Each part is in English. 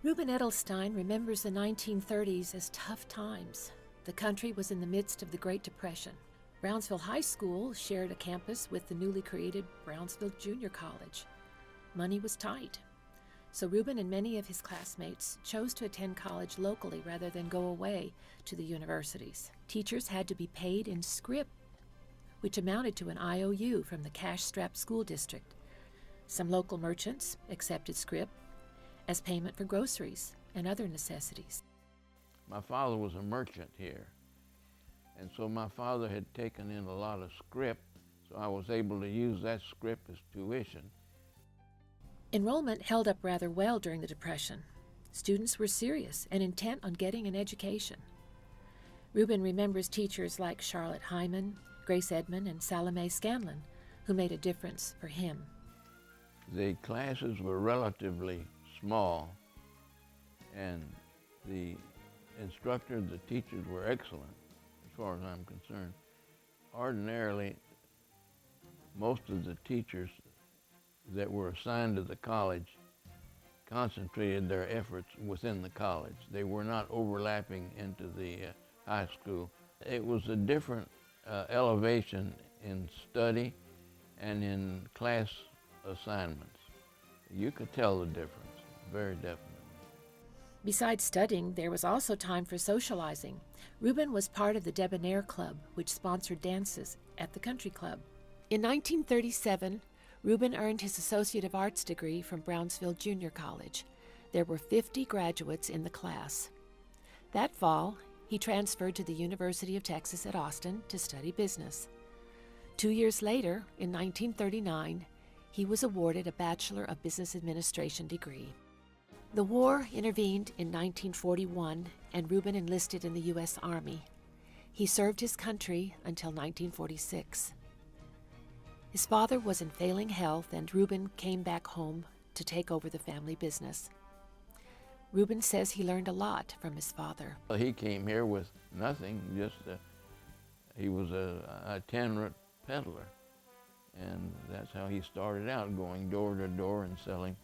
Ruben Edelstein remembers the 1930s as tough times. The country was in the midst of the Great Depression. Brownsville High School shared a campus with the newly created Brownsville Junior College. Money was tight, so Ruben and many of his classmates chose to attend college locally rather than go away to the universities. Teachers had to be paid in scrip, which amounted to an IOU from the cash-strapped school district. Some local merchants accepted scrip as payment for groceries and other necessities. My father was a merchant here, and so my father had taken in a lot of scrip, so I was able to use that scrip as tuition. Enrollment held up rather well during the Depression. Students were serious and intent on getting an education. Ruben remembers teachers like Charlotte Hyman, Grace Edmond, and Salome Scanlon, who made a difference for him. The classes were relatively small, and the instructors, the teachers were excellent, as far as I'm concerned. Ordinarily, most of the teachers that were assigned to the college concentrated their efforts within the college. They were not overlapping into the high school. It was a different elevation in study and in class assignments. You could tell the difference, very definitely. Besides studying, there was also time for socializing. Ruben was part of the Debonair Club, which sponsored dances at the country club. In 1937, Ruben earned his Associate of Arts degree from Brownsville Junior College. There were 50 graduates in the class. That fall, he transferred to the University of Texas at Austin to study business. 2 years later, in 1939, he was awarded a Bachelor of Business Administration degree. The war intervened in 1941, and Ruben enlisted in the U.S. Army. He served his country until 1946. His father was in failing health, and Ruben came back home to take over the family business. Ruben says he learned a lot from his father. He came here with nothing, he was an itinerant peddler. And that's how he started out, going door to door and selling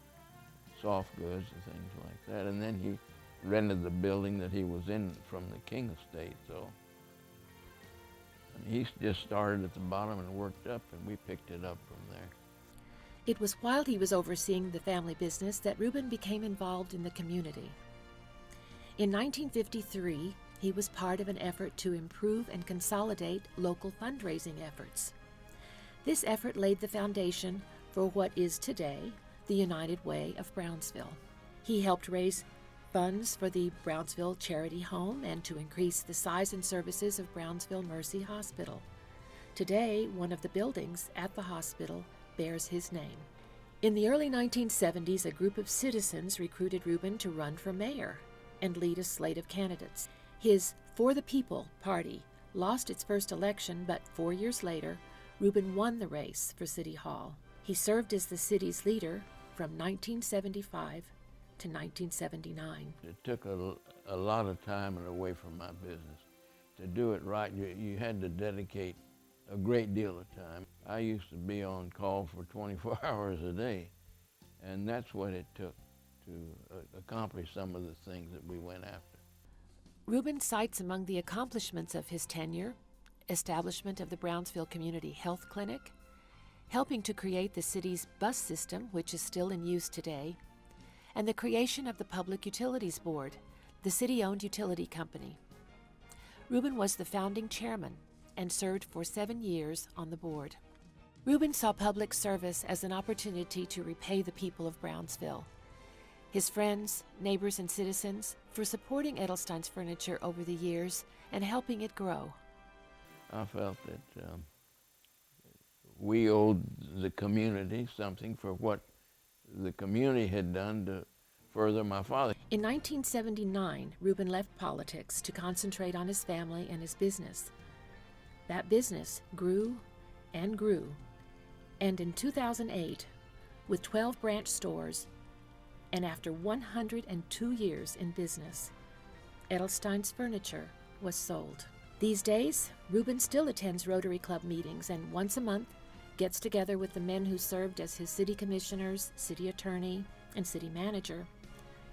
soft goods and things like that. And then he rented the building that he was in from the King estate. So he just started at the bottom and worked up, and we picked it up from there. It was while he was overseeing the family business that Ruben became involved in the community. In 1953, he was part of an effort to improve and consolidate local fundraising efforts. This effort laid the foundation for what is today the United Way of Brownsville. He helped raise funds for the Brownsville Charity Home and to increase the size and services of Brownsville Mercy Hospital. Today, one of the buildings at the hospital bears his name. In the early 1970s, a group of citizens recruited Ruben to run for mayor and lead a slate of candidates. His For the People party lost its first election, but 4 years later, Ruben won the race for City Hall. He served as the city's leader from 1975 to 1979. It took a lot of time and away from my business. To do it right, you had to dedicate a great deal of time. I used to be on call for 24 hours a day, and that's what it took to accomplish some of the things that we went after. Ruben cites among the accomplishments of his tenure establishment of the Brownsville Community Health Clinic, helping to create the city's bus system, which is still in use today, and the creation of the Public Utilities Board, the city-owned utility company. Ruben was the founding chairman and served for 7 years on the board. Ruben saw public service as an opportunity to repay the people of Brownsville, his friends, neighbors, and citizens for supporting Edelstein's Furniture over the years and helping it grow. I felt that we owed the community something for what the community had done to further my father. In 1979, Ruben left politics to concentrate on his family and his business. That business grew and grew, and in 2008, with 12 branch stores, and after 102 years in business, Edelstein's Furniture was sold. These days, Ruben still attends Rotary Club meetings and once a month gets together with the men who served as his city commissioners, city attorney, and city manager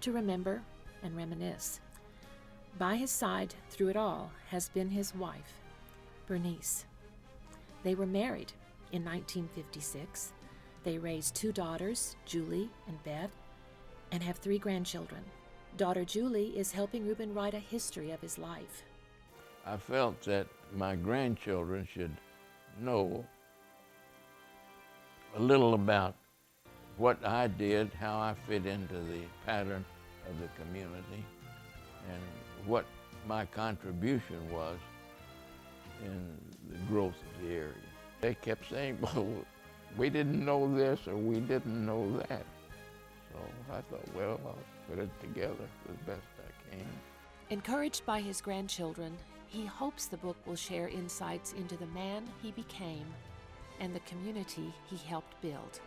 to remember and reminisce. By his side through it all has been his wife, Bernice. They were married in 1956. They raised 2 daughters, Julie and Beth, and have 3 grandchildren. Daughter Julie is helping Ruben write a history of his life. I felt that my grandchildren should know a little about what I did, how I fit into the pattern of the community, and what my contribution was in the growth of the area. They kept saying, well, we didn't know this or we didn't know that. So I thought, well, I'll put it together as best I can. Encouraged by his grandchildren, he hopes the book will share insights into the man he became and the community he helped build.